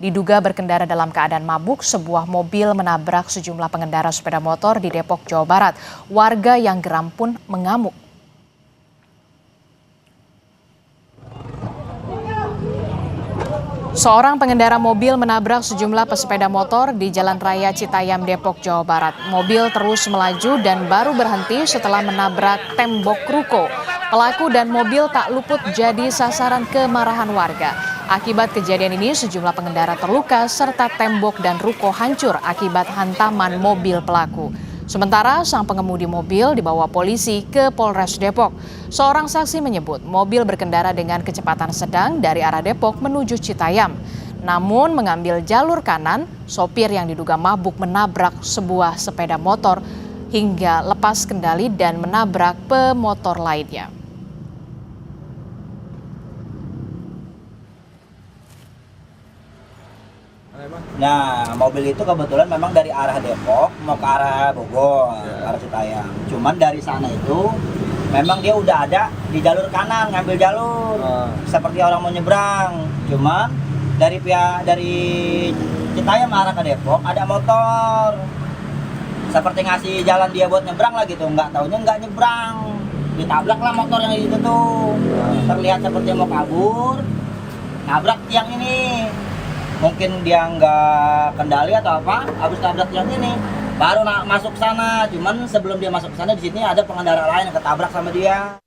Diduga berkendara dalam keadaan mabuk, sebuah mobil menabrak sejumlah pengendara sepeda motor di Depok, Jawa Barat. Warga yang geram pun mengamuk. Seorang pengendara mobil menabrak sejumlah pesepeda motor di Jalan Raya Citayam, Depok, Jawa Barat. Mobil terus melaju dan baru berhenti setelah menabrak tembok ruko. Pelaku dan mobil tak luput jadi sasaran kemarahan warga. Akibat kejadian ini, sejumlah pengendara terluka serta tembok dan ruko hancur akibat hantaman mobil pelaku. Sementara sang pengemudi mobil dibawa polisi ke Polres Depok. Seorang saksi menyebut mobil berkendara dengan kecepatan sedang dari arah Depok menuju Citayam. Namun mengambil jalur kanan, sopir yang diduga mabuk menabrak sebuah sepeda motor hingga lepas kendali dan menabrak pemotor lainnya. Nah, mobil itu kebetulan memang dari arah Depok mau ke arah Bogor, arah Citayam. Cuman dari sana itu memang dia udah ada di jalur kanan, ngambil jalur seperti orang mau nyebrang. Cuman dari Citayam arah ke Depok ada motor. Seperti ngasih jalan dia buat nyebrang lah gitu, nggak taunya nggak nyebrang. Ditabrak lah motor yang itu tuh. Terlihat seperti mau kabur, nabrak tiang ini. Mungkin dia nggak kendali atau apa, habis tabrak yang ini baru masuk sana. Cuman sebelum dia masuk ke sana, di sini ada pengendara lain yang ketabrak sama dia.